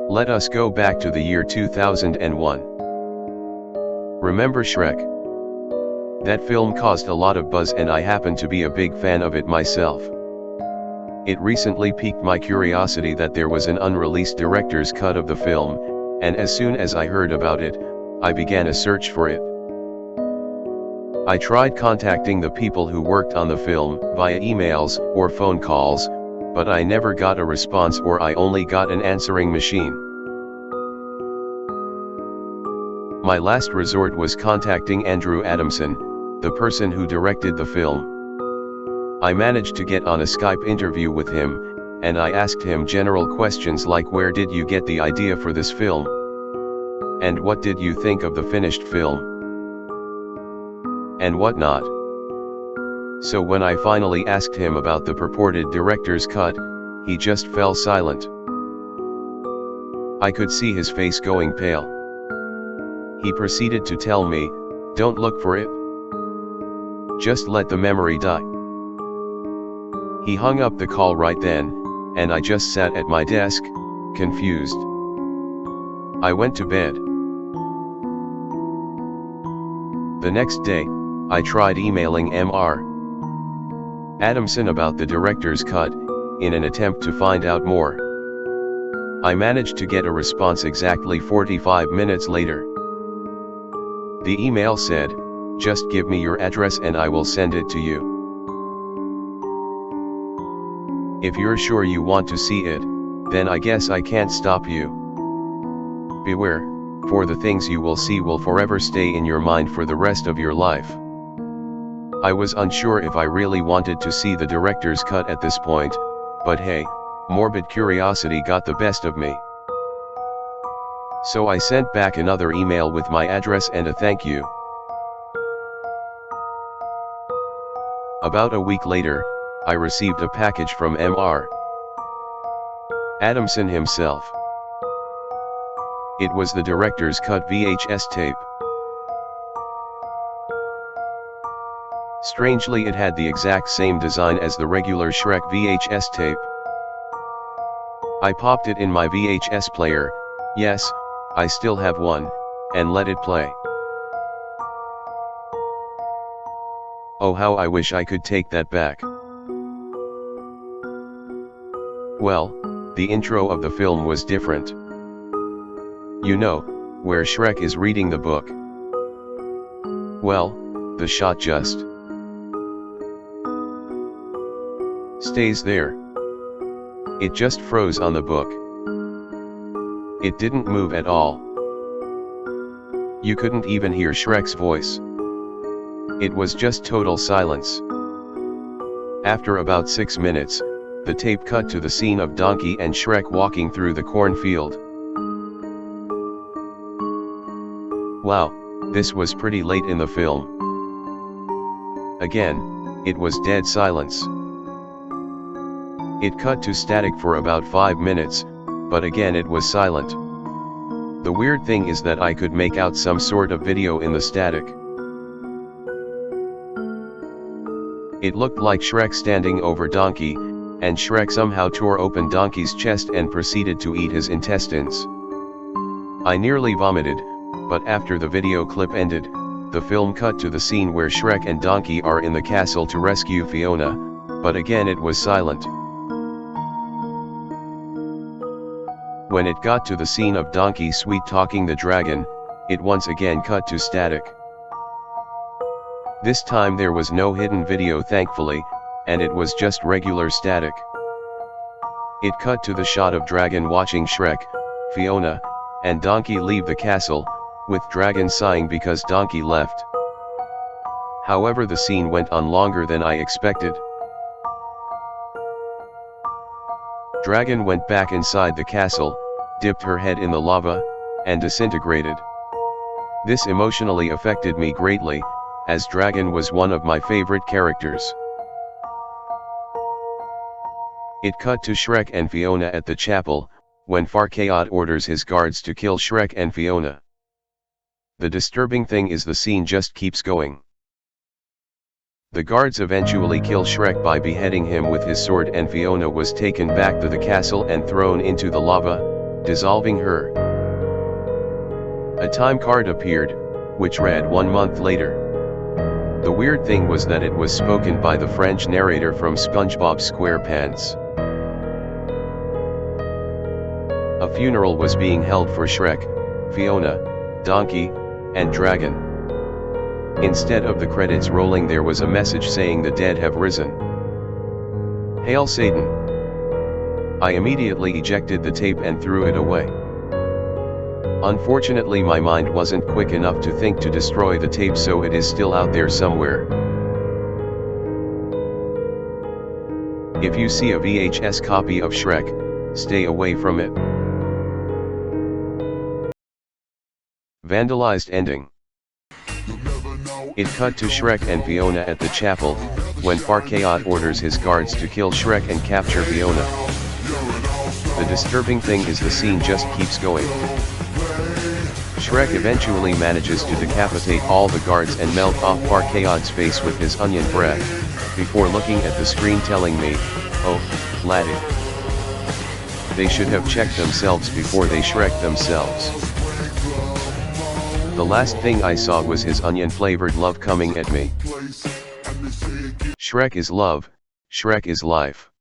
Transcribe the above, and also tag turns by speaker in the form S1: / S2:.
S1: Let us go back to the year 2001. Remember Shrek? That film caused a lot of buzz and I happen to be a big fan of it myself. It recently piqued my curiosity that there was an unreleased director's cut of the film, and as soon as I heard about it, I began a search for it. I tried contacting the people who worked on the film via emails or phone calls, but I never got a response, or I only got an answering machine. My last resort was contacting Andrew Adamson, the person who directed the film. I managed to get on a Skype interview with him, and I asked him general questions like, where did you get the idea for this film? And what did you think of the finished film? And whatnot. So when I finally asked him about the purported director's cut, he just fell silent. I could see his face going pale. He proceeded to tell me, "Don't look for it. Just let the memory die." He hung up the call right then, and I just sat at my desk, confused. I went to bed. The next day, I tried emailing Mr. Adamson about the director's cut, in an attempt to find out more. I managed to get a response exactly 45 minutes later. The email said, "Just give me your address and I will send it to you. If you're sure you want to see it, then I guess I can't stop you. Beware, for the things you will see will forever stay in your mind for the rest of your life." I was unsure if I really wanted to see the director's cut at this point, but hey, morbid curiosity got the best of me. So I sent back another email with my address and a thank you. About a week later, I received a package from Mr. Adamson himself. It was the director's cut VHS tape. Strangely, it had the exact same design as the regular Shrek VHS tape. I popped it in my VHS player, yes, I still have one, and let it play. Oh, how I wish I could take that back. Well, the intro of the film was different. You know, where Shrek is reading the book. Well, the shot just stays there. It just froze on the book. It didn't move at all. You couldn't even hear Shrek's voice. It was just total silence. After about 6 minutes, the tape cut to the scene of Donkey and Shrek walking through the cornfield. Wow, this was pretty late in the film. Again, it was dead silence. It cut to static for about 5 minutes, but again it was silent. The weird thing is that I could make out some sort of video in the static. It looked like Shrek standing over Donkey, and Shrek somehow tore open Donkey's chest and proceeded to eat his intestines. I nearly vomited, but after the video clip ended, the film cut to the scene where Shrek and Donkey are in the castle to rescue Fiona, but again it was silent. When it got to the scene of Donkey sweet-talking the dragon, it once again cut to static. This time there was no hidden video, thankfully, and it was just regular static. It cut to the shot of Dragon watching Shrek, Fiona, and Donkey leave the castle, with Dragon sighing because Donkey left. However, the scene went on longer than I expected. Dragon went back inside the castle, dipped her head in the lava, and disintegrated. This emotionally affected me greatly, as Dragon was one of my favorite characters. It cut to Shrek and Fiona at the chapel, when Farquaad orders his guards to kill Shrek and Fiona. The disturbing thing is the scene just keeps going. The guards eventually kill Shrek by beheading him with his sword, and Fiona was taken back to the castle and thrown into the lava, dissolving her. A time card appeared, which read 1 month later. The weird thing was that it was spoken by the French narrator from SpongeBob SquarePants. A funeral was being held for Shrek, Fiona, Donkey, and Dragon. Instead of the credits rolling, there was a message saying the dead have risen. Hail Satan! I immediately ejected the tape and threw it away. Unfortunately, my mind wasn't quick enough to think to destroy the tape, so it is still out there somewhere. If you see a VHS copy of Shrek, stay away from it. Vandalized ending. It cut to Shrek and Fiona at the chapel, when Farquaad orders his guards to kill Shrek and capture Fiona. The disturbing thing is the scene just keeps going. Shrek eventually manages to decapitate all the guards and melt off Farquaad's face with his onion breath, before looking at the screen telling me, "Oh, laddie. They should have checked themselves before they Shrek themselves." The last thing I saw was his onion-flavored love coming at me. Shrek is love, Shrek is life.